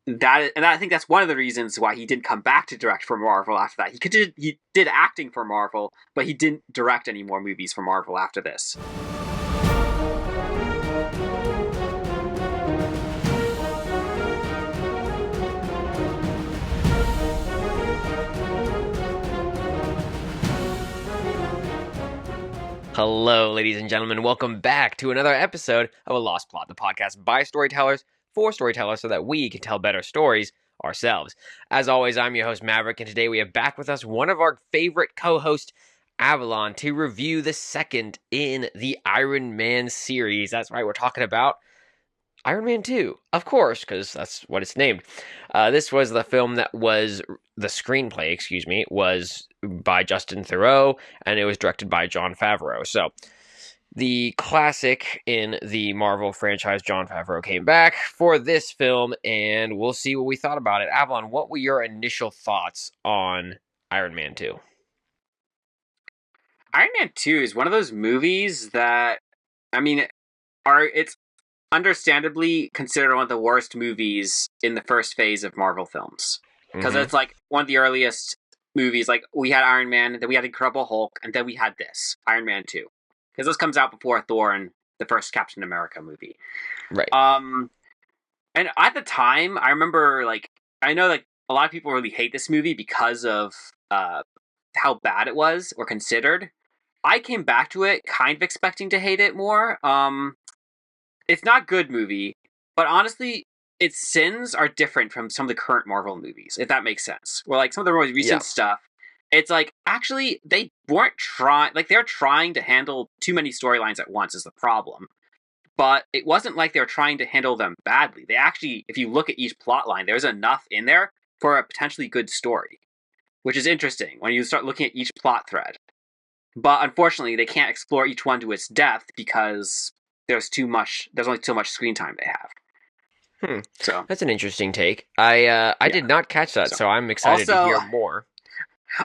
I think that's one of the reasons why he didn't come back to direct for Marvel after that. He did acting for Marvel, but he didn't direct any more movies for Marvel after this. Hello, ladies and gentlemen. Welcome back to another episode of A Lost Plot, the podcast by storytellers for storytellers so that we can tell better stories ourselves. As always, I'm your host, Maverick, and today we have back with us one of our favorite co-hosts, Avalon, to review the second in the Iron Man series. That's right, we're talking about Iron Man 2, of course, because that's what it's named. This was the film that was, the screenplay, was by Justin Theroux, and it was directed by Jon Favreau. So, the classic in the Marvel franchise, Jon Favreau, came back for this film, and we'll see what we thought about it. Avalon, what were your initial thoughts on Iron Man 2? Iron Man 2 is one of those movies that, it's understandably considered one of the worst movies in the first phase of Marvel films. Because it's like one of the earliest movies. Like, we had Iron Man, then we had Incredible Hulk, and then we had this, Iron Man 2. Because this comes out before Thor and the first Captain America movie. Right. And at the time, I remember, I know, a lot of people really hate this movie because of how bad it was, or considered. I came back to it kind of expecting to hate it more. It's not a good movie, but honestly, its sins are different from some of the current Marvel movies, if that makes sense. Where, some of the more recent stuff, it's actually, they weren't trying, they're trying to handle too many storylines at once is the problem. But it wasn't like they were trying to handle them badly. They actually, if you look at each plot line, there's enough in there for a potentially good story. Which is interesting when you start looking at each plot thread. But unfortunately, they can't explore each one to its depth because there's only so much screen time they have. So that's an interesting take. I did not catch that, so I'm excited to hear more.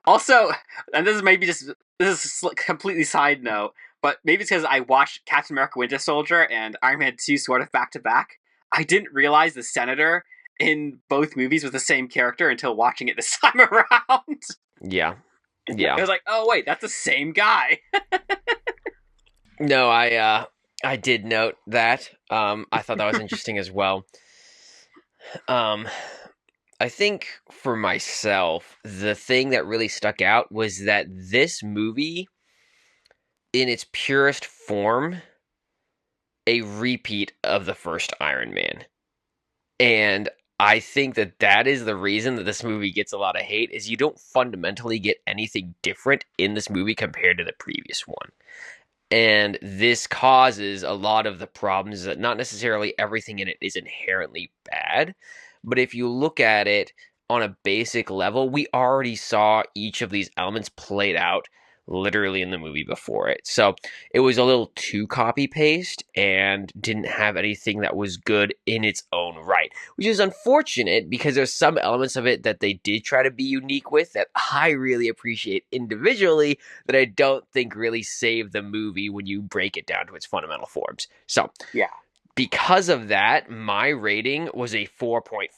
Also, and this is a completely side note, but maybe it's because I watched Captain America Winter Soldier and Iron Man 2 sort of back to back. I didn't realize the Senator in both movies was the same character until watching it this time around. Yeah. I was like, oh wait, that's the same guy. No, I did note that. I thought that was interesting as well. I think for myself, the thing that really stuck out was that this movie, in its purest form, a repeat of the first Iron Man. And I think that is the reason that this movie gets a lot of hate, is you don't fundamentally get anything different in this movie compared to the previous one. And this causes a lot of the problems that not necessarily everything in it is inherently bad, but if you look at it on a basic level, we already saw each of these elements played out literally in the movie before it. So it was a little too copy-paste and didn't have anything that was good in its own right, which is unfortunate because there's some elements of it that they did try to be unique with that I really appreciate individually that I don't think really save the movie when you break it down to its fundamental forms. So, yeah. Because of that, my rating was a 4.4.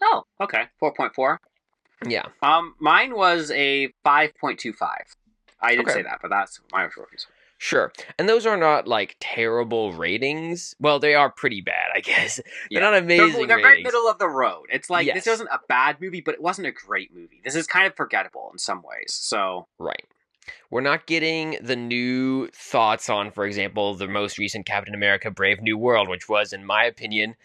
Oh, okay. 4.4. Yeah. Mine was a 5.25. I didn't say that, but that's my reviews. Sure. And those are not, terrible ratings. Well, they are pretty bad, I guess. They're not amazing They're ratings. very middle of the road. It's This wasn't a bad movie, but it wasn't a great movie. This is kind of forgettable in some ways, so... Right. We're not getting the new thoughts on, for example, the most recent Captain America Brave New World, which was, in my opinion,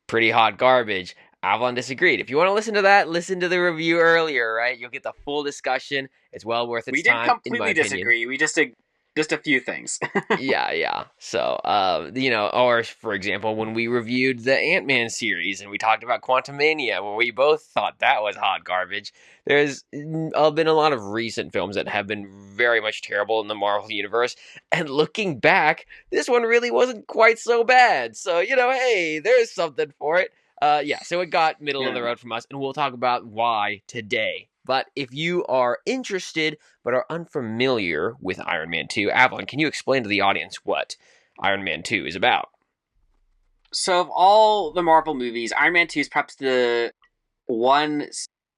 pretty hot garbage. Avalon disagreed. If you want to listen to that, listen to the review earlier, right? You'll get the full discussion. It's well worth its time, in my opinion. We didn't completely disagree. We just did just a few things. Yeah. So, or for example, when we reviewed the Ant-Man series and we talked about Quantumania, where we both thought that was hot garbage, there's been a lot of recent films that have been very much terrible in the Marvel Universe. And looking back, this one really wasn't quite so bad. So, hey, there's something for it. So it got middle of the road from us, and we'll talk about why today. But if you are interested but are unfamiliar with Iron Man 2, Avalon, can you explain to the audience what Iron Man 2 is about? So of all the Marvel movies, Iron Man 2 is perhaps the one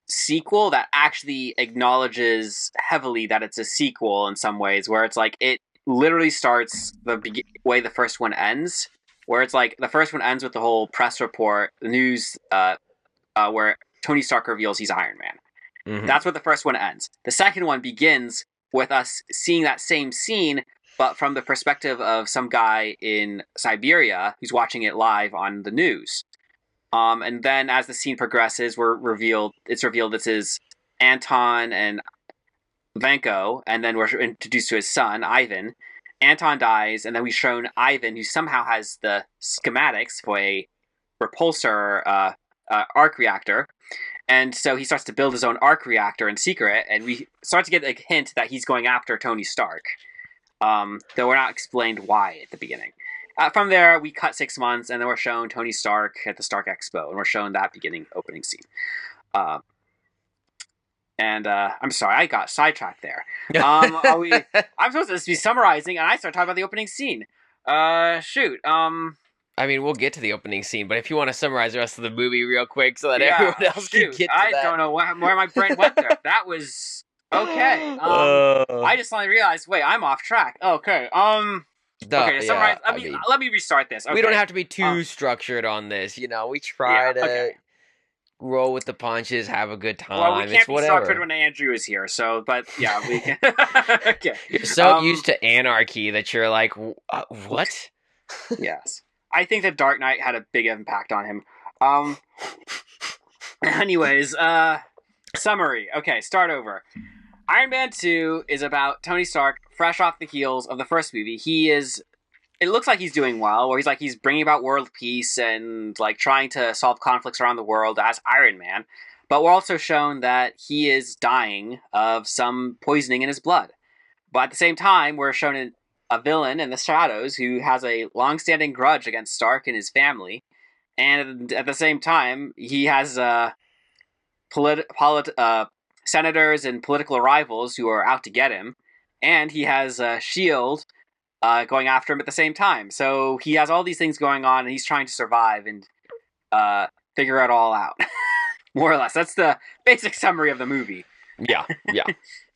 sequel that actually acknowledges heavily that it's a sequel in some ways, where it's like it literally starts the way the first one ends, where it's like the first one ends with the whole press report, the news, where Tony Stark reveals he's Iron Man. Mm-hmm. That's where the first one ends. The second one begins with us seeing that same scene, but from the perspective of some guy in Siberia who's watching it live on the news. And then as the scene progresses, it's revealed this is Anton and Vanko, and then we're introduced to his son, Ivan. Anton dies, and then we've shown Ivan, who somehow has the schematics for a repulsor arc reactor. And so he starts to build his own arc reactor in secret, and we start to get a hint that he's going after Tony Stark. Though we're not explained why at the beginning. From there, we cut 6 months, and then we're shown Tony Stark at the Stark Expo, and we're shown that opening scene. I'm sorry, I got sidetracked there. I'm supposed to be summarizing, and I start talking about the opening scene. Shoot. I mean, we'll get to the opening scene, but if you want to summarize the rest of the movie real quick so that everyone else can get to I that. don't know where my brain went there. That was okay. I just suddenly realized, wait, I'm off track. Okay. Okay, to summarize, let me restart this. Okay. We don't have to be too structured on this. We try to roll with the punches, have a good time. Well, we can't be structured when Andrew is here, so, but yeah, we can. Okay. You're so used to anarchy that you're like, what? Yes. I think that Dark Knight had a big impact on him. Anyways, summary. Okay, start over. Iron Man 2 is about Tony Stark, fresh off the heels of the first movie. It looks like he's doing well, where he's bringing about world peace and like trying to solve conflicts around the world as Iron Man. But we're also shown that he is dying of some poisoning in his blood. But at the same time, we're shown a villain in the shadows who has a long-standing grudge against Stark and his family. And at the same time, he has senators and political rivals who are out to get him. And he has S.H.I.E.L.D. Going after him at the same time. So he has all these things going on, and he's trying to survive and figure it all out. More or less. That's the basic summary of the movie. Yeah.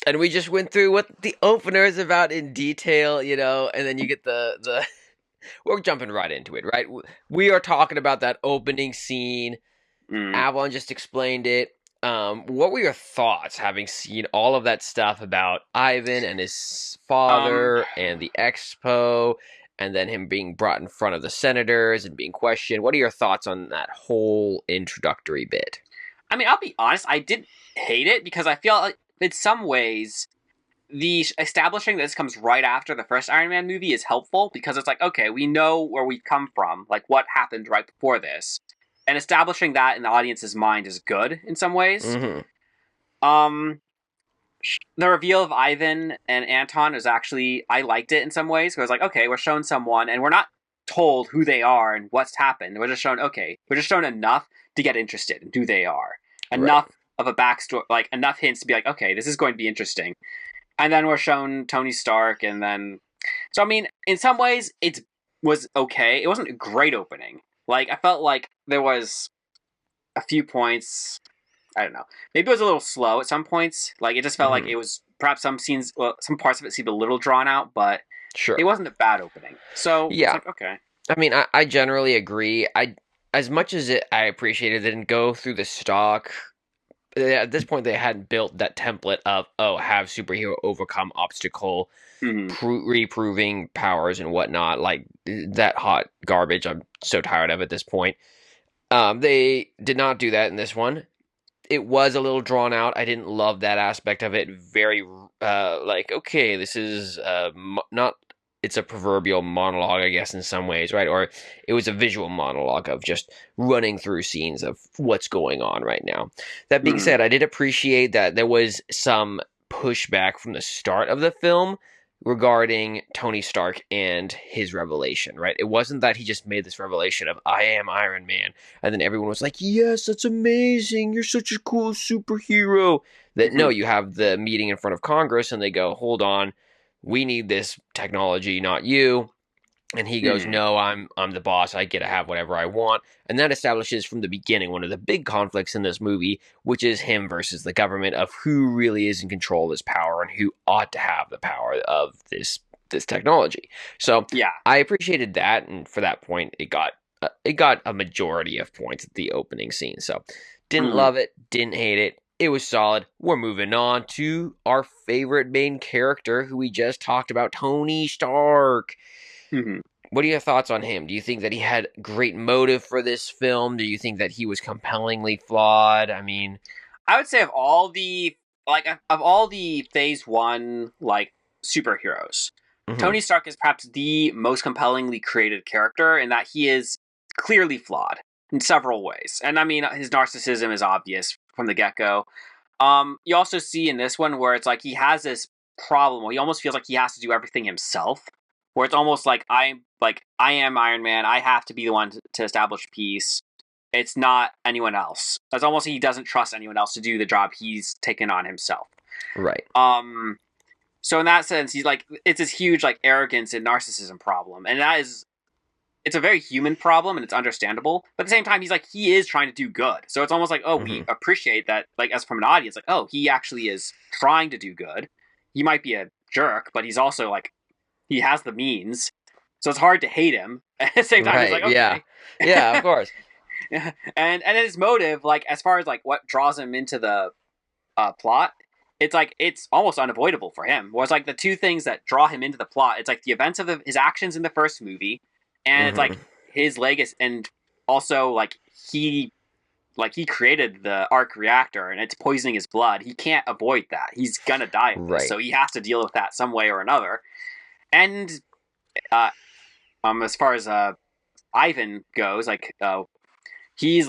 And we just went through what the opener is about in detail, and then you get the we're jumping right into it, right? We are talking about that opening scene. Avalon just explained it. What were your thoughts having seen all of that stuff about Ivan and his father and the expo, and then him being brought in front of the senators and being questioned? What are your thoughts on that whole introductory bit? I mean, I'll be honest, I didn't hate it because I feel like in some ways the establishing that this comes right after the first Iron Man movie is helpful because it's like, okay, we know where we've come from, like what happened right before this. And establishing that in the audience's mind is good in some ways. Mm-hmm. The reveal of Ivan and Anton is actually, I liked it in some ways. Because like, okay, we're shown someone, and we're not told who they are and what's happened. We're just shown enough to get interested in who they are. Enough of a backstory, like enough hints to be like, okay, this is going to be interesting. And then we're shown Tony Stark, and then, so I mean, in some ways, it was okay. It wasn't a great opening. Like, I felt like there was a few points, I don't know, maybe it was a little slow at some points. Like, it just felt like it was, perhaps some scenes, some parts of it seemed a little drawn out, but it wasn't a bad opening. So, yeah. It's like, okay. I mean, I generally agree. As much as I appreciated it, didn't go through the stock. At this point, they hadn't built that template of, have superhero overcome obstacle, reproving powers and whatnot, like that hot garbage. I'm so tired of at this point. They did not do that in this one. It was a little drawn out. I didn't love that aspect of it. Very, okay, this is not... It's a proverbial monologue, I guess, in some ways, right? Or it was a visual monologue of just running through scenes of what's going on right now. That being said, I did appreciate that there was some pushback from the start of the film regarding Tony Stark and his revelation, right? It wasn't that he just made this revelation of, I am Iron Man, and then everyone was like, yes, that's amazing, you're such a cool superhero. That, no, you have the meeting in front of Congress, and they go, hold on, we need this technology, not you. And he goes, Mm-hmm. "No, I'm the boss. I get to have whatever I want." And that establishes from the beginning one of the big conflicts in this movie, which is him versus the government, of who really is in control of this power and who ought to have the power of this technology. So Yeah. I appreciated that, and for that point, it got a majority of points at the opening scene. So didn't Mm-hmm. love it, didn't hate it. It was solid. We're moving on to our favorite main character, who we just talked about, Tony Stark. Mm-hmm. What are your thoughts on him? Do you think that he had great motive for this film? Do you think that he was compellingly flawed? I mean, I would say of all the Phase One superheroes, mhm, Tony Stark is perhaps the most compellingly created character in that he is clearly flawed in several ways, and I mean his narcissism is obvious from the get go. You also see in this one where it's like he has this problem where he almost feels like he has to do everything himself. Where it's almost I am Iron Man. I have to be the one to establish peace. It's not anyone else. It's almost like he doesn't trust anyone else to do the job he's taken on himself. right, Um, so in that sense, he's like it's this huge arrogance and narcissism problem, and it's a very human problem and it's understandable. But at the same time, he is trying to do good. So it's almost like, oh, we mhm, appreciate that, as from an audience, like, oh, he actually is trying to do good. He might be a jerk, but he's also he has the means. So it's hard to hate him. At the same time, it's right, like, yeah, okay. yeah, of course, And his motive, as far as what draws him into the plot, it's almost unavoidable for him. Was the two things that draw him into the plot. It's the events of his actions in the first movie, and it's mhm, his legacy, and also he created the arc reactor, and it's poisoning his blood. He can't avoid that. He's gonna die of this, right, so he has to deal with that some way or another. And uh, as far as Ivan goes, he's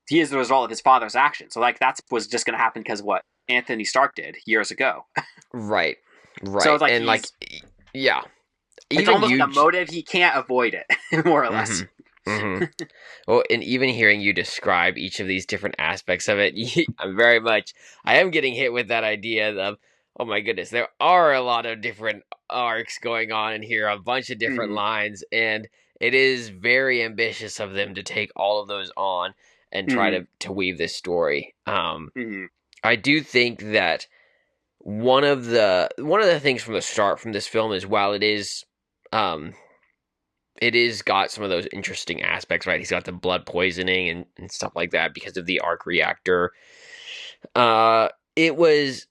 he is the result of his father's action. So that was just gonna happen because of what Anthony Stark did years ago. right, So right, it's and yeah, it's even almost you, a motive he can't avoid it, more or less. mhm, mhm. Well, and even hearing you describe each of these different aspects of it, I am getting hit with that idea of, oh my goodness, there are a lot of different arcs going on in here, a bunch of different Hmm. lines, and it is very ambitious of them to take all of those on and try Hmm. to weave this story. Hmm. I do think that one of the things from the start from this film is, while um, it is got some of those interesting aspects, right? He's got the blood poisoning and stuff like that because of the arc reactor. It was,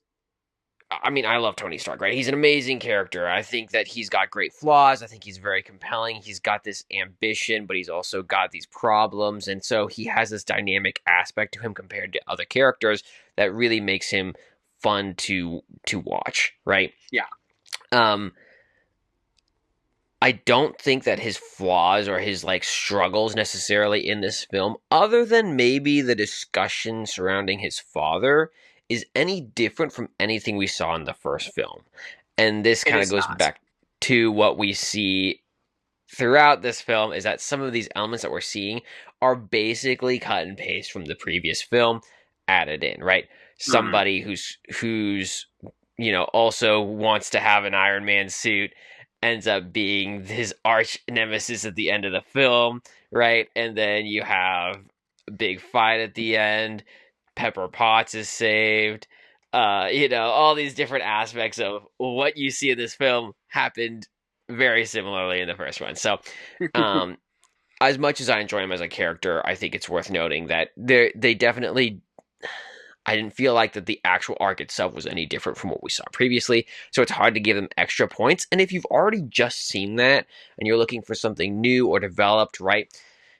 I mean, I love Tony Stark, right? He's an amazing character. I think that he's got great flaws. I think he's very compelling. He's got this ambition, but he's also got these problems. And so he has this dynamic aspect to him compared to other characters that really makes him fun to watch, right? Yeah. Um, I don't think that his flaws or his struggles necessarily in this film, other than maybe the discussion surrounding his father, is any different from anything we saw in the first film. And this It kind of is goes not. back to what we see throughout this film, is that some of these elements that we're seeing are basically cut and paste from the previous film added in, right? Hmm. Somebody who's also wants to have an Iron Man suit ends up being his arch nemesis at the end of the film, right? And then you have a big fight at the end. Pepper Potts is saved. All these different aspects of what you see in this film happened very similarly in the first one. So, um, as much as I enjoy him as a character, I think it's worth noting that they definitely, I didn't feel like that the actual arc itself was any different from what we saw previously, so it's hard to give them extra points. And if you've already just seen that and you're looking for something new or developed, right,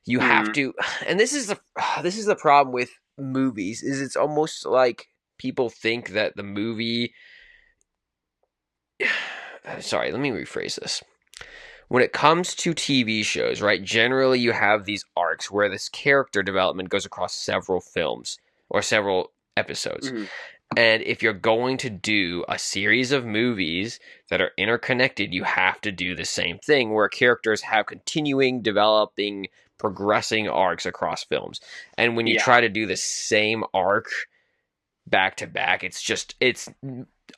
you have Hmm. to. And this is the problem with movies, is it's almost like people think that the movie. Sorry, let me rephrase this. When it comes to TV shows, right, generally you have these arcs where this character development goes across several films or several episodes. Hmm. And if you're going to do a series of movies that are interconnected, you have to do the same thing where characters have continuing, developing, progressing arcs across films. And when you Yeah. try to do the same arc back to back, it's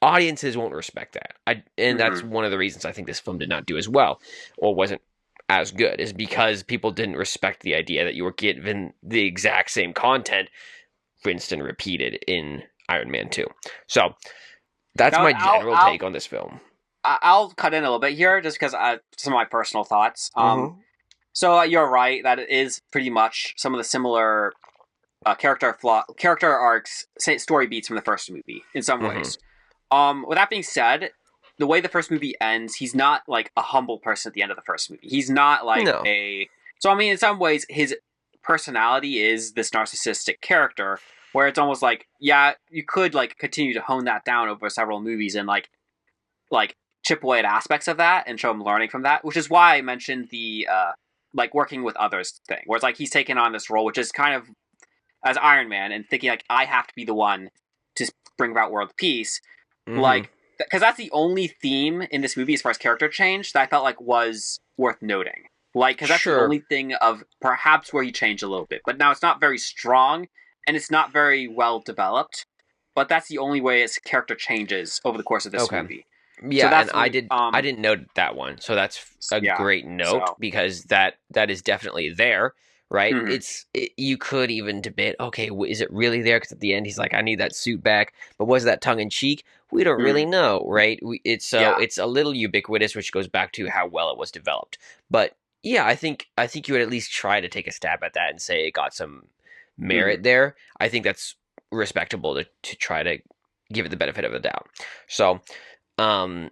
audiences won't respect that. And that's Mm-hmm. one of the reasons I think this film did not do as well or wasn't as good, is because people didn't respect the idea that you were given the exact same content rinsed and repeated in Iron Man 2. So that's Now, my general take on this film. I'll cut in a little bit here just because some of my personal thoughts. Mm-hmm. So you're right that it is pretty much some of the similar character arcs, story beats from the first movie in some Mm-hmm. ways. With that being said, the way the first movie ends, he's not like a humble person at the end of the first movie. He's not like No. So I mean, in some ways, his personality is this narcissistic character, where it's almost like, yeah, you could like continue to hone that down over several movies and like chip away at aspects of that and show him learning from that, which is why I mentioned the like working with others thing, where it's like he's taken on this role, which is kind of as Iron Man and thinking like I have to be the one to bring about world peace, Mm-hmm. like because that's the only theme in this movie as far as character change that I felt like was worth noting. Like, because that's the Sure. only thing of perhaps where he changed a little bit, but now it's not very strong and it's not very well developed. But that's the only way his character changes over the course of this Okay. movie. So Yeah, and that's what I didn't note that one, so that's a yeah. great note So because that is definitely there, right? mhm, You could even debate, okay, is it really there? Because at the end he's like, I need that suit back, but was that tongue in cheek? We don't really mhm, know, right? yeah, It's a little ubiquitous, which goes back to how well it was developed. But yeah, I think you would at least try to take a stab at that and say it got some mhm. merit there. I think that's respectable to try to give it the benefit of the doubt. So. Um,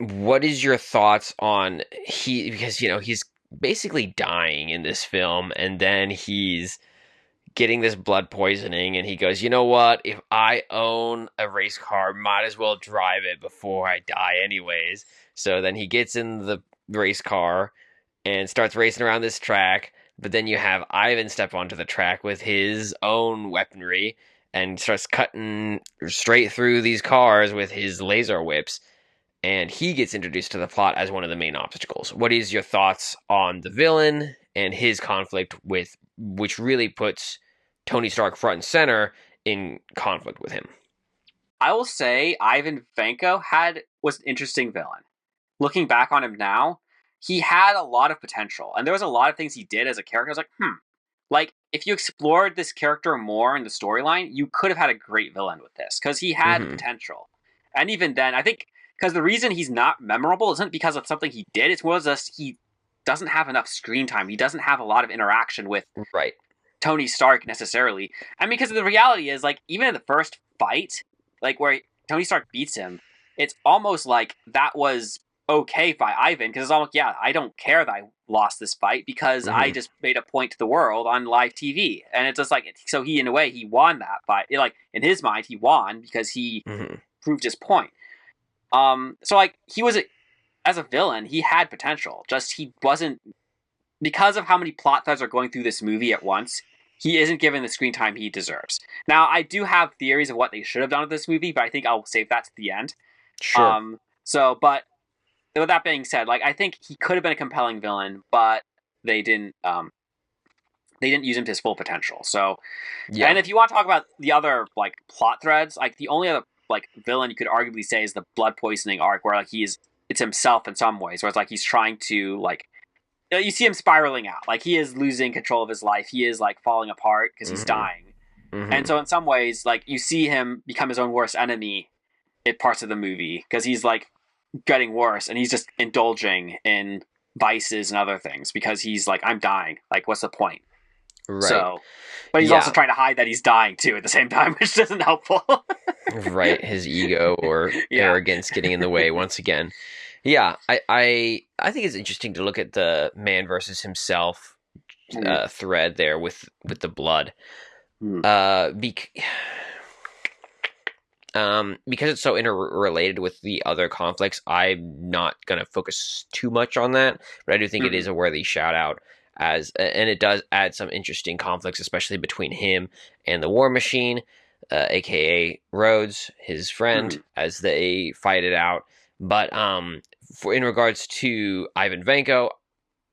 what is your thoughts on because he's basically dying in this film, and then he's getting this blood poisoning, and he goes, you know what? If I own a race car, might as well drive it before I die, anyways. So then he gets in the race car and starts racing around this track. But then you have Ivan step onto the track with his own weaponry and starts cutting straight through these cars with his laser whips, and he gets introduced to the plot as one of the main obstacles. What is your thoughts on the villain and his conflict with, which really puts Tony Stark front and center in conflict with him? I will say Ivan Vanko was an interesting villain. Looking back on him now, he had a lot of potential, and there was a lot of things he did as a character. I was like, like if you explored this character more in the storyline, you could have had a great villain with this because he had Mm-hmm. potential. And even then, I think because the reason he's not memorable isn't because of something he did; it's more just he doesn't have enough screen time. He doesn't have a lot of interaction with Right. Tony Stark necessarily. I mean, because the reality is, like, even in the first fight, like where Tony Stark beats him, it's almost like that was okay by Ivan because it's almost, yeah, I don't care that I lost this fight because I Mm-hmm. just made a point to the world on live TV, and it's just like so he in a way he won that fight. Like in his mind, he won because he Mm-hmm. proved his point. So like he was as a villain, he had potential. Just he wasn't because of how many plot threads are going through this movie at once, he isn't given the screen time he deserves. Now, I do have theories of what they should have done with this movie, but I think I'll save that to the end. Sure. But with that being said, like I think he could have been a compelling villain, but they didn't. They didn't use him to his full potential. So, Yeah. and if you want to talk about the other like plot threads, like the only other like villain you could arguably say is the blood poisoning arc, where like it's himself in some ways, where it's like he's trying to like you see him spiraling out. Like he is losing control of his life. He is like falling apart because he's Mm-hmm. dying. And Mm-hmm. so in some ways, like you see him become his own worst enemy in parts of the movie because he's like getting worse and he's just indulging in vices and other things because he's like, I'm dying. Like, what's the point? Right. So, but he's also Yeah. trying to hide that he's dying too at the same time, which isn't helpful. Right. His ego or Yeah. arrogance getting in the way once again. Yeah. I think it's interesting to look at the man versus himself Mm. thread there with the blood. Mm. Because it's so interrelated with the other conflicts, I'm not gonna focus too much on that, but I do think it is Mm. a worthy shout out and it does add some interesting conflicts, especially between him and the War Machine, aka Rhodes, his friend, Mm. as they fight it out. But for in regards to Ivan Vanko,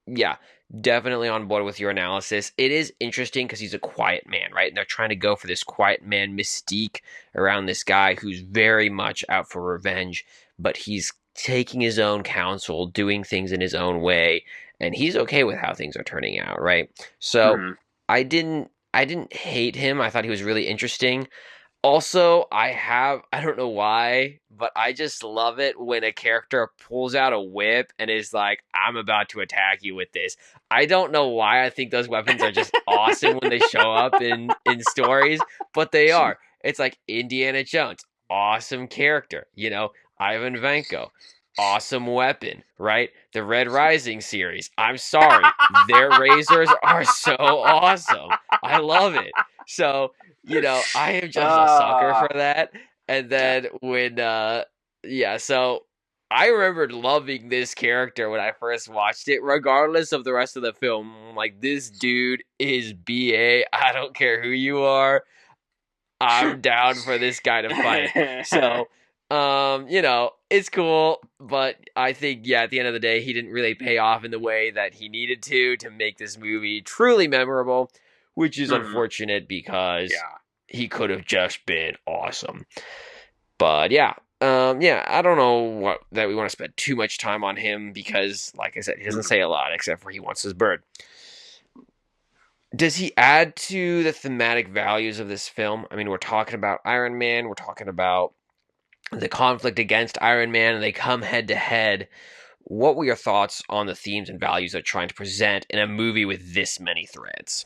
yeah, definitely on board with your analysis. It is interesting because he's a quiet man, right? And they're trying to go for this quiet man mystique around this guy who's very much out for revenge, but he's taking his own counsel, doing things in his own way, and he's okay with how things are turning out, right? So Mhm. I didn't hate him. I thought he was really interesting. Also, I don't know why, but I just love it when a character pulls out a whip and is like, I'm about to attack you with this. I don't know why I think those weapons are just awesome when they show up in stories, but they are. It's like Indiana Jones, awesome character, Ivan Vanko, awesome weapon, right? The Red Rising series. I'm sorry, their razors are so awesome. I love it. So, I am just a sucker for Ah, that. And yeah. then so I remembered loving this character when I first watched it, regardless of the rest of the film. I'm like, this dude is BA. I don't care who you are. I'm down for this guy to fight. So, it's cool, but I think, yeah, at the end of the day, he didn't really pay off in the way that he needed to make this movie truly memorable, which is Mhm. unfortunate because Yeah. he could have just been awesome. But yeah, I don't know what that we want to spend too much time on him because, like I said, he doesn't Mhm. say a lot except for he wants his bird. Does he add to the thematic values of this film? I mean, we're talking about Iron Man, we're talking about the conflict against Iron Man, and they come head to head. What were your thoughts on the themes and values they're trying to present in a movie with this many threads?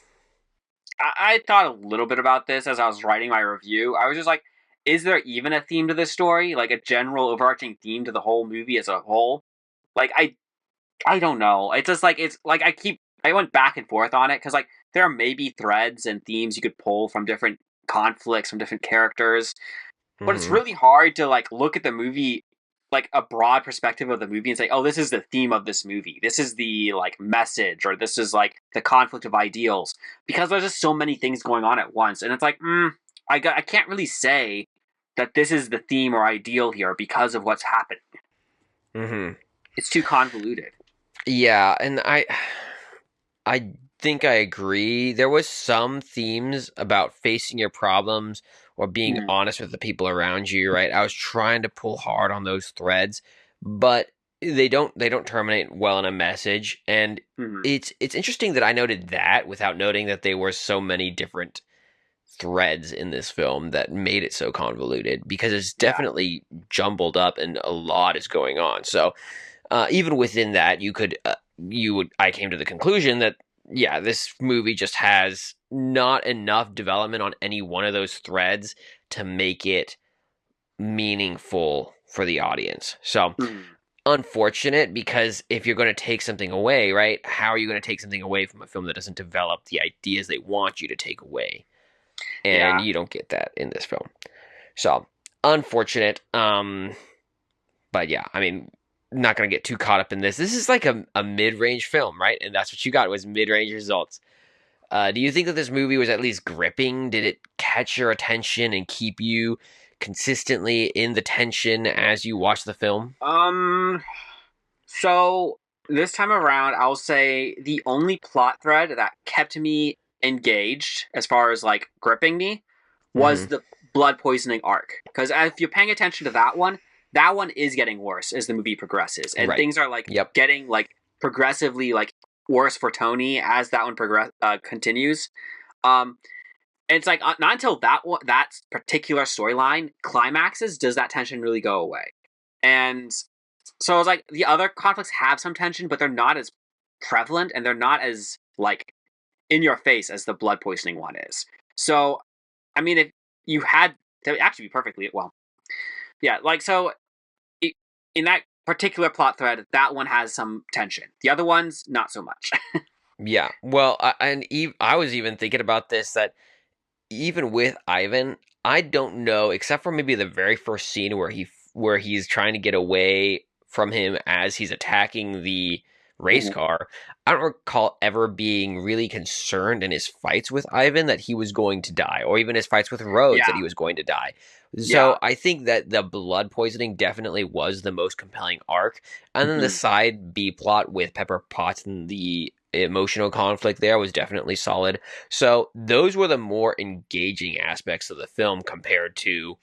I thought a little bit about this as I was writing my review. I was just like, is there even a theme to this story? Like a general overarching theme to the whole movie as a whole? Like I don't know. It's like I went back and forth on it because like there are maybe threads and themes you could pull from different conflicts from different characters, but it's Mm-hmm. really hard to like look at the movie like a broad perspective of the movie and say, oh, this is the theme of this movie. This is the like message, or this is like the conflict of ideals, because there's just so many things going on at once, and it's like, I can't really say that this is the theme or ideal here because of what's happening. Mm-hmm. It's too convoluted. Yeah, and I think I agree. There was some themes about facing your problems or being Mm-hmm. honest with the people around you, right? I was trying to pull hard on those threads, but they don't terminate well in a message. And Mm-hmm. it's interesting that I noted that without noting that there were so many different threads in this film that made it so convoluted because it's Yeah. definitely jumbled up and a lot is going on. So even within that, I came to the conclusion that, yeah, this movie just has not enough development on any one of those threads to make it meaningful for the audience. So, Mm-hmm. unfortunate because if you're going to take something away, right, how are you going to take something away from a film that doesn't develop the ideas they want you to take away? And Yeah. you don't get that in this film. So, unfortunate. But yeah, I mean, not gonna get too caught up in this. This is like a mid-range film, right? And that's what you got was mid-range results. Do you think that this movie was at least gripping? Did it catch your attention and keep you consistently in the tension as you watch the film? Um. So this time around, I'll say the only plot thread that kept me engaged, as far as like gripping me, was Mm-hmm. the blood poisoning arc. Because if you're paying attention to that one is getting worse as the movie progresses, and Right. things are like Yep. getting like progressively like worse for Tony as that one continues. Um, and it's like not until that particular storyline climaxes does that tension really go away. And so it's like the other conflicts have some tension, but they're not as prevalent and they're not as like in your face as the blood poisoning one is. So I mean, if you had to actually be perfectly well, yeah, like so in that particular plot thread, that one has some tension. The other ones, not so much. Yeah. Well, I was even thinking about this that even with Ivan, I don't know, except for maybe the very first scene where he's trying to get away from him as he's attacking the race Mhm. car. I don't recall ever being really concerned in his fights with Ivan that he was going to die, or even his fights with Rhodes that Yeah, he was going to die. yeah. So I think that the blood poisoning definitely was the most compelling arc, and then the Mhm. side B plot with Pepper Potts and the emotional conflict there was definitely solid. So those were the more engaging aspects of the film compared to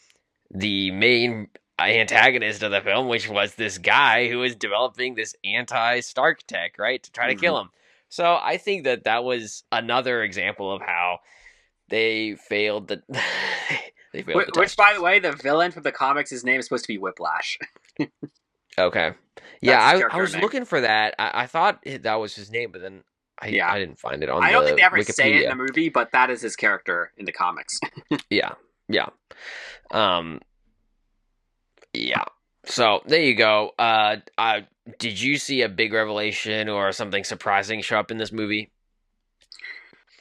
the main antagonist of the film, which was this guy who was developing this anti-Stark tech, right, to try to Mhm. kill him. So I think that was another example of how they failed the they failed the Which, test. by the way, the villain from the comics, his name is supposed to be Whiplash. Okay, yeah, That's his I character was name. looking for that. I thought that was his name, but then Yeah. I didn't find it on I don't think the they ever say it in the Wikipedia. movie, but that is his character in the comics. Yeah, yeah, um, yeah. So there you go. Did you see a big revelation or something surprising show up in this movie?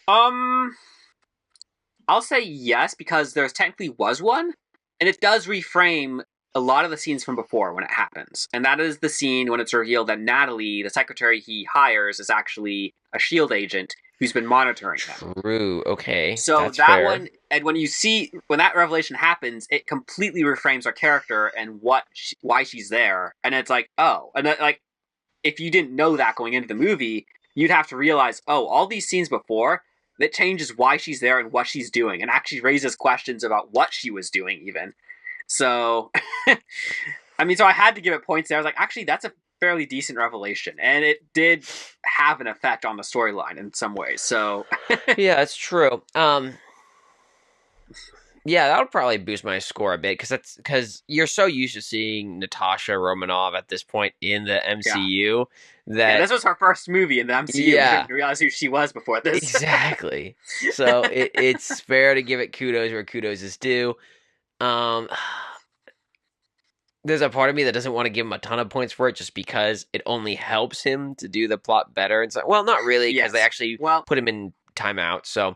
um, I'll say yes because there technically was one, and it does reframe a lot of the scenes from before when it happens. And that is the scene when it's revealed that Natalie, the secretary he hires, is actually a shield agent who's been monitoring him. True. Okay, So that's that fair. one, and when that revelation happens, it completely reframes her character and why she's there. And it's like, oh, and like if you didn't know that going into the movie, you'd have to realize, oh, all these scenes before, that changes why she's there and what she's doing, and actually raises questions about what she was doing, even. So, I mean, so I had to give it points there. I was like, actually, that's a fairly decent revelation, and it did have an effect on the storyline in some ways. So, Yeah, that's true. Yeah, that would probably boost my score a bit because you're so used to seeing Natasha Romanov at this point in the yeah. MCU Yeah, that this was her first movie in the MCU. We yeah, didn't realize who she was before this. exactly. So it's fair to give it kudos where kudos is due. Um, there's a part of me that doesn't want to give him a ton of points for it just because it only helps him to do the plot better. And so, well, not really because they Yes. actually Well, put him in timeout. So,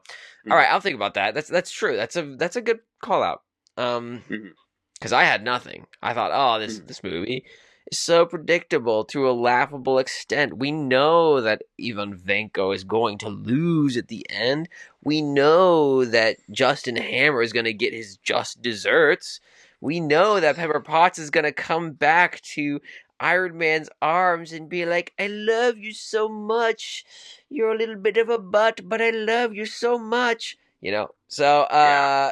all right, I'll think about that. That's true. That's a good call out. mhm, Because I had nothing. I thought, oh, mhm. this movie is so predictable to a laughable extent. We know that even Vanko is going to lose at the end. We know that Justin Hammer is going to get his just desserts. We know that Pepper Potts is going to come back to Iron Man's arms and be like, I love you so much. You're a little bit of a butt, but I love you so much. You know? So, Yeah.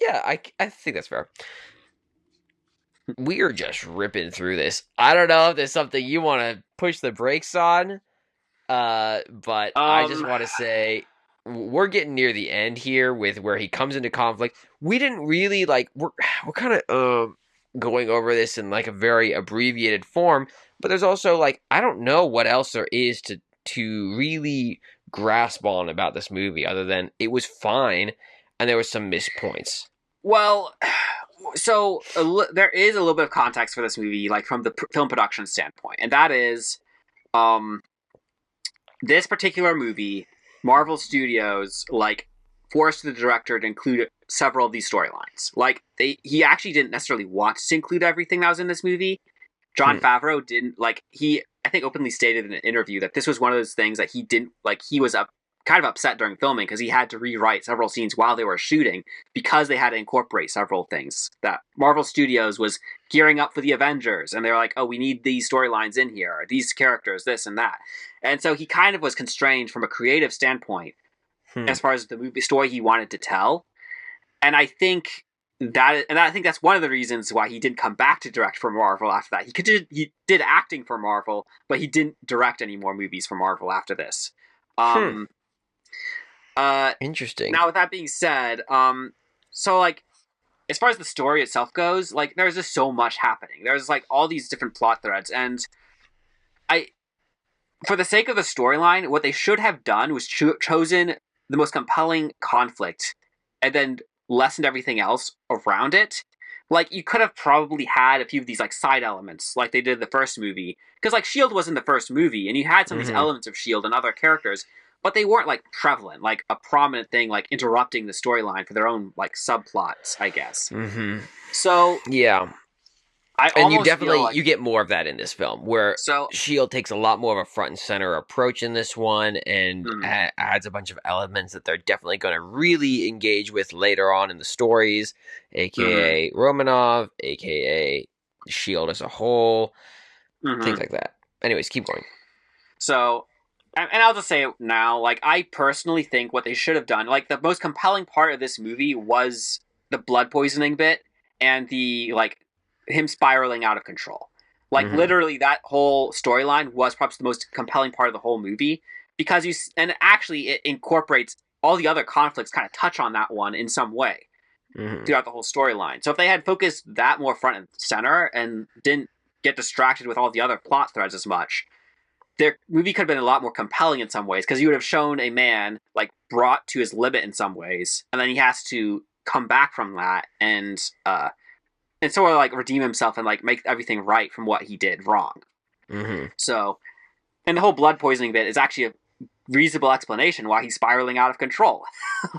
yeah, I think that's fair. We are just ripping through this. I don't know if there's something you want to push the brakes on, but I just Um. want to say we're getting near the end here with where he comes into conflict. We didn't really like we're kind of going over this in like a very abbreviated form, but there's also like I don't know what else there is to really grasp on about this movie other than it was fine and there was some missed points. Well, so there is a little bit of context for this movie, like from the film production standpoint, and that is, um, this particular movie, Marvel Studios like forced the director to include several of these storylines. Like he actually didn't necessarily want to include everything that was in this movie. John Hmm. Favreau didn't like he I think openly stated in an interview that this was one of those things that he didn't like he was up kind of upset during filming because he had to rewrite several scenes while they were shooting because they had to incorporate several things that Marvel Studios was gearing up for the Avengers and they were like, oh, we need these storylines in here, these characters, this and that. And so he kind of was constrained from a creative standpoint Hmm. as far as the movie story he wanted to tell. And I think I think that's one of the reasons why he didn't come back to direct for Marvel after that. He did acting for Marvel, but he didn't direct any more movies for Marvel after this. Hmm. Um, uh, Interesting. Now with that being said, so like as far as the story itself goes, like there's just so much happening. There's like all these different plot threads, and I, for the sake of the storyline, what they should have done was chosen the most compelling conflict, and then lessened everything else around it. Like you could have probably had a few of these like side elements, like they did in the first movie, because like Shield was in the first movie, and you had some of these Mm-hmm. elements of Shield and other characters, but they weren't like prevalent, like a prominent thing, like interrupting the storyline for their own like subplots, I guess. Mm-hmm. So Yeah. I And you almost feel definitely like you get more of that in this film, where so. Shield takes a lot more of a front and center approach in this one, and Mm, adds a bunch of elements that they're definitely going to really engage with later on in the stories, mm-hmm, aka Romanov, aka Shield as a whole, things mm-hmm. like that. Anyways, keep going. So and I'll just say it now. Like, I personally think what they should have done, like, the most compelling part of this movie was the blood poisoning bit and the like him spiraling out of control. Like, Mm-hmm. literally, that whole storyline was perhaps the most compelling part of the whole movie because and actually it incorporates all the other conflicts, kind of touch on that one in some way Mm-hmm. throughout the whole storyline. So if they had focused that more front and center and didn't get distracted with all the other plot threads as much, their movie could have been a lot more compelling in some ways because you would have shown a man like brought to his limit in some ways, and then he has to come back from that and sort of like redeem himself and like make everything right from what he did wrong. Mm-hmm. So, and the whole blood poisoning bit is actually a reasonable explanation why he's spiraling out of control.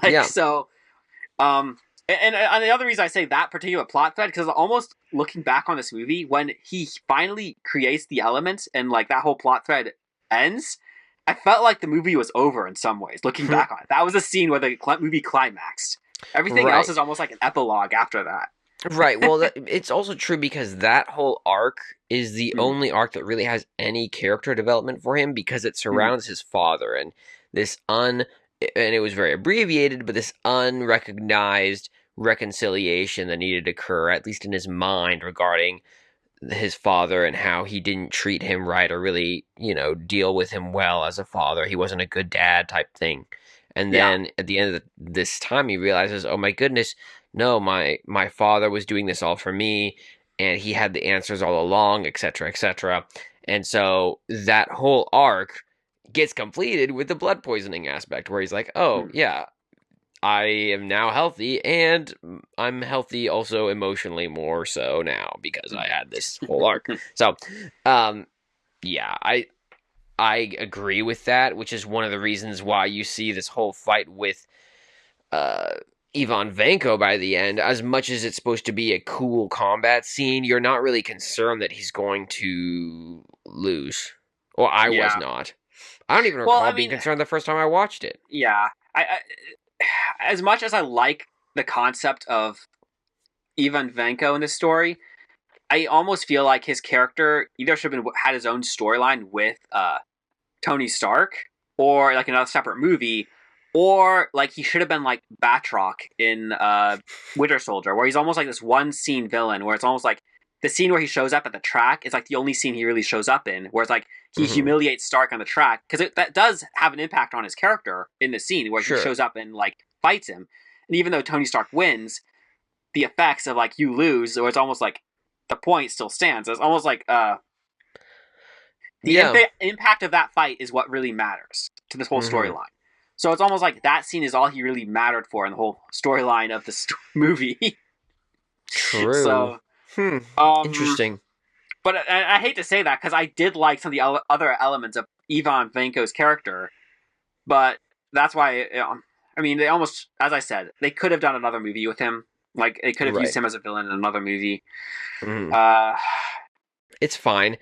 like Yeah. so, um, and the other reason I say that particular plot thread because almost looking back on this movie, when he finally creates the elements and like that whole plot thread ends, I felt like the movie was over in some ways. Looking back on it, that was a scene where the movie climaxed. Everything else Right. is almost like an epilogue after that. Right. Well, it's also true because that whole arc is the Mm, only arc that really has any character development for him because it mm, surrounds his father and this and it was very abbreviated, but this unrecognized reconciliation that needed to occur, at least in his mind, regarding his father and how he didn't treat him right or really, deal with him well as a father. He wasn't a good dad type thing. And yeah, then at the end of this time, he realizes, oh my goodness, no, my father was doing this all for me, and he had the answers all along, etc., etc. And so that whole arc gets completed with the blood poisoning aspect, where he's like, oh mm, yeah, I am now healthy, and I'm healthy also emotionally more so now because I mm, had this whole arc. So, um, yeah, I agree with that, which is one of the reasons why you see this whole fight with uh Ivan Vanko by the end. As much as it's supposed to be a cool combat scene, you're not really concerned that he's going to lose. Well, I was yeah. not. I don't even Well, recall I being mean, concerned the first time I watched it. yeah. As much as I like the concept of Ivan Vanko in this story, I almost feel like his character either should have been had his own storyline with Tony Stark, or like another separate movie, or like he should have been like Batroc in Winter Soldier, where he's almost like this one scene villain, where it's almost like the scene where he shows up at the track is like the only scene he really shows up in, where it's like he Hmm. humiliates Stark on the track because that does have an impact on his character in the scene where he Sure. shows up and like fights him, and even though Tony Stark wins, the effects of like you lose, or it's almost like the point still stands. It's almost like the Yeah. impact of that fight is what really matters to this whole Hmm. storyline. So it's almost like that scene is all he really mattered for in the whole storyline of the movie. True. so, Hmm. um, Interesting. but I hate to say that because I did like some of the other elements of Ivan Vanko's character, but that's why. I mean, they almost, as I said, they could have done another movie with him. Like they could have used Right. him as a villain in another movie. Hmm. Uh, It's fine.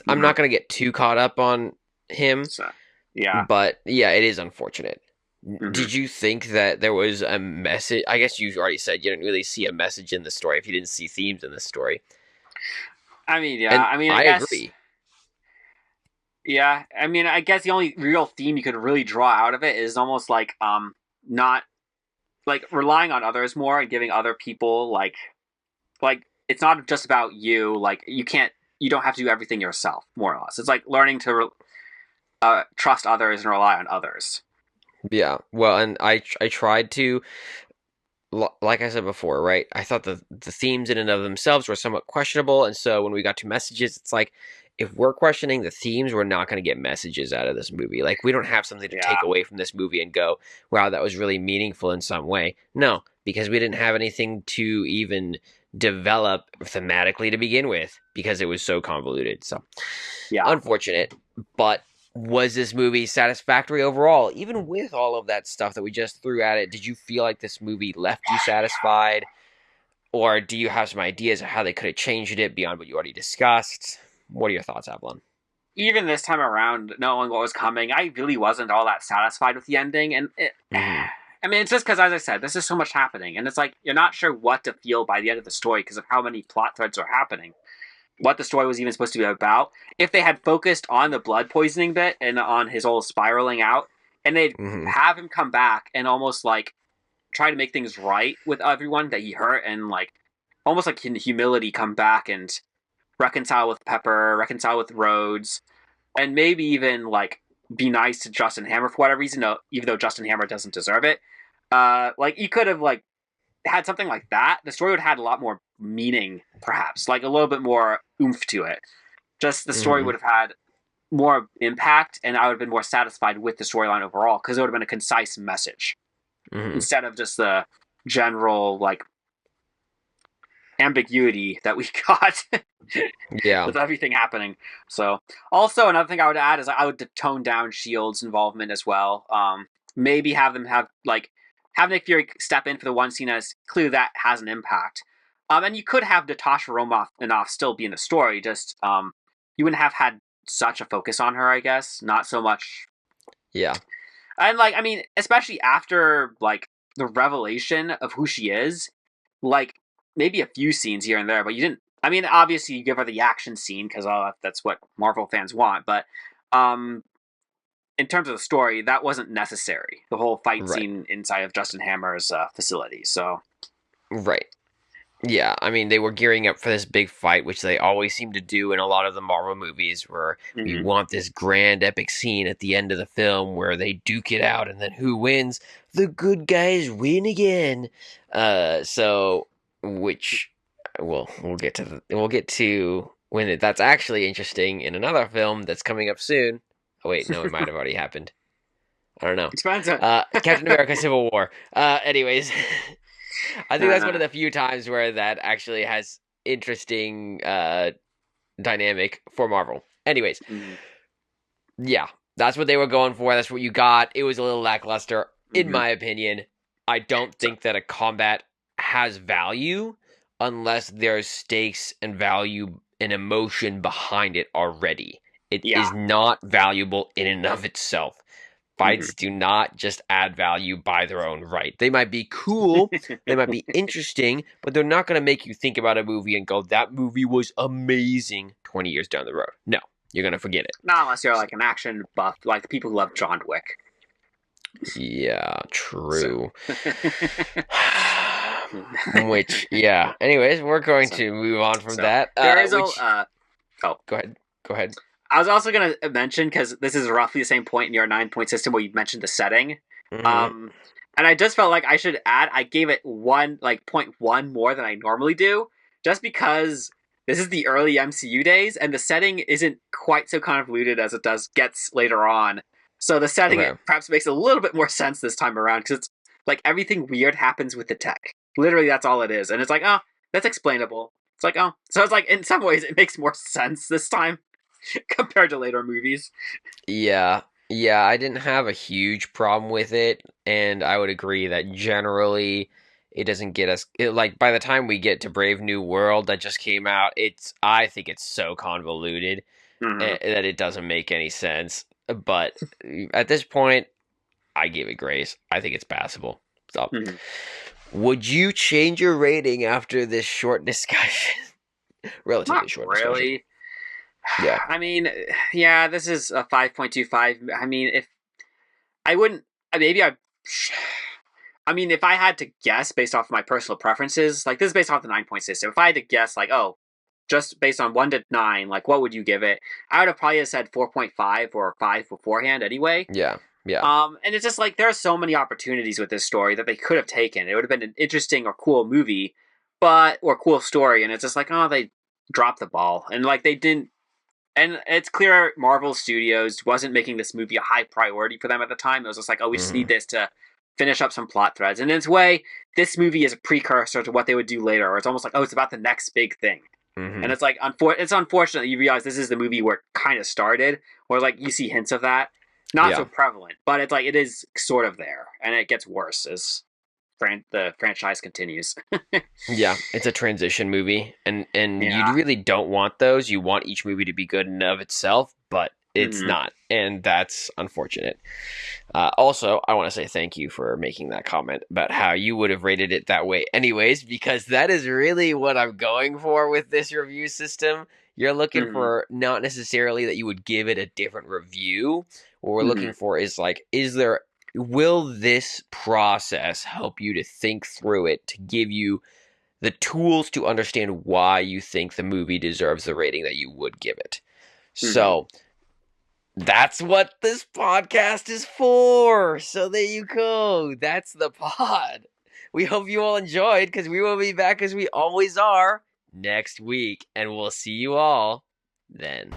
I'm mhm. not gonna get too caught up on him, So, yeah. but yeah, it is unfortunate. Hmm. Did you think that there was a message? I guess you already said you didn't really see a message in the story if you didn't see themes in the story. I mean, yeah. And I mean, I I guess. agree. Yeah, I mean, I guess the only real theme you could really draw out of it is almost like not like relying on others more and giving other people like it's not just about you. Like you don't have to do everything yourself. More or less, it's like learning to trust others and rely on others. Yeah. Well, and I tried to, like I said before, right? I thought the themes in and of themselves were somewhat questionable, and so when we got to messages, it's like if we're questioning the themes, we're not going to get messages out of this movie. Like we don't have something to Yeah, take away from this movie and go, "Wow, that was really meaningful in some way." No, because we didn't have anything to even develop thematically to begin with because it was so convoluted. So yeah. unfortunate, but was this movie satisfactory overall? Even with all of that stuff that we just threw at it, did you feel like this movie left you satisfied? Or do you have some ideas of how they could have changed it beyond what you already discussed? What are your thoughts, Avalon? Even this time around, knowing what was coming, I really wasn't all that satisfied with the ending, and Mm-hmm. I mean, it's just because, as I said, there's just so much happening, and it's like you're not sure what to feel by the end of the story because of how many plot threads are happening. what the story was even supposed to be about. If they had focused on the blood poisoning bit and on his whole spiraling out, and they'd Mm-hmm. have him come back and almost like try to make things right with everyone that he hurt, and like almost like in humility come back and reconcile with Pepper, reconcile with Rhodes, and maybe even like be nice to Justin Hammer for whatever reason, even though Justin Hammer doesn't deserve it. Like you could have like had something like that. The story would have had a lot more meaning, perhaps, like a little bit more oomph to it. Just the story Mm-hmm. would have had more impact, and I would have been more satisfied with the storyline overall because it would have been a concise message Mm-hmm. instead of just the general like ambiguity that we got Yeah. with everything happening. So, also another thing I would add is I would tone down Shield's involvement as well. Maybe have them have Nick Fury step in for the one scene as clearly that has an impact. And you could have Natasha Romanoff still be in the story. Just you wouldn't have had such a focus on her, I guess. Not so much. Yeah. And like, I mean, especially after like the revelation of who she is, like maybe a few scenes here and there, but you didn't. I mean, obviously you give her the action scene because that's what Marvel fans want. But um, in terms of the story, that wasn't necessary. The whole fight Right. scene inside of Justin Hammer's facility. So Right. Yeah, I mean, they were gearing up for this big fight, which they always seem to do in a lot of the Marvel movies, where we mhm. want this grand epic scene at the end of the film where they duke it out, and then who wins? The good guys win again. So which we'll get to when that's actually interesting in another film that's coming up soon. Oh wait, no, it might have already happened. I don't know. It depends. On... Captain America: Civil War. Anyways. I think that's one of uh, the few times where that actually has interesting dynamic for Marvel. Anyways, mhm. yeah, that's what they were going for. That's what you got. It was a little lackluster, in Mhm. my opinion. I don't So, think that a combat has value unless there's stakes and value and emotion behind it already. It yeah. is not valuable in and of itself. Mhm. Fights do not just add value by their own right. They might be cool, they might be interesting, but they're not going to make you think about a movie and go, that movie was amazing 20 years down the road. No, you're going to forget it. Not unless you're like an action buff, like the people who love John Wick. Yeah, So. true. Which, yeah. Anyways, we're going so, to move on from so that. there is Which, oh, go ahead. Go ahead. I was also going to mention, because this is roughly the same point in your 9 point system where you mentioned the setting. Mm-hmm. Um, and I just felt like I should add, I gave it one, like 0.1 more than I normally do, just because this is the early MCU days and the setting isn't quite so convoluted as it gets later on. So the setting Okay. perhaps makes a little bit more sense this time around because it's like everything weird happens with the tech. Literally, that's all it is. And it's like, oh, that's explainable. It's like, oh. So it's like, in some ways, it makes more sense this time compared to later movies. Yeah. Yeah, I didn't have a huge problem with it, and I would agree that generally it doesn't get us like by the time we get to Brave New World that just came out, I think it's so convoluted Mm-hmm. that it doesn't make any sense. But at this point, I give it grace. I think it's passable. So, Mm-hmm. would you change your rating after this short discussion? Not Relatively short discussion. really. Yeah. I mean, yeah, this is a 5.25. I mean, if I wouldn't, maybe I mean, if I had to guess based off my personal preferences, like this is based off the 9 point system. If I had to guess, like, oh, just based on 1 to 9, like, what would you give it? I would have probably said 4.5 or 5 beforehand anyway. Yeah. Yeah. And it's just like there are so many opportunities with this story that they could have taken. It would have been an interesting or cool movie, or cool story, and it's just like, oh, they dropped the ball, and like they didn't. And it's clear Marvel Studios wasn't making this movie a high priority for them at the time. It was just like, oh, we just Hmm. need this to finish up some plot threads. And in its way, this movie is a precursor to what they would do later. Or it's almost like, oh, it's about the next big thing. And Hmm. it's like, it's unfortunate you realize this is the movie where it kind of started, or like you see hints of that. Not so Yeah. prevalent, but it's like it is sort of there, and it gets worse as the franchise continues. Yeah, it's a transition movie, and you Yeah. really don't want those. You want each movie to be good in and of itself, but it's Mm-hmm. not, and that's unfortunate. Also, I want to say thank you for making that comment about how you would have rated it that way, anyways, because that is really what I'm going for with this review system. You're looking Mm-hmm. for not necessarily that you would give it a different review. What we're Mm-hmm. looking for is like, will this process help you to think through it to give you the tools to understand why you think the movie deserves the rating that you would give it? Mm-hmm. So that's what this podcast is for. So there you go. That's the pod. We hope you all enjoyed, because we will be back as we always are next week, and we'll see you all then.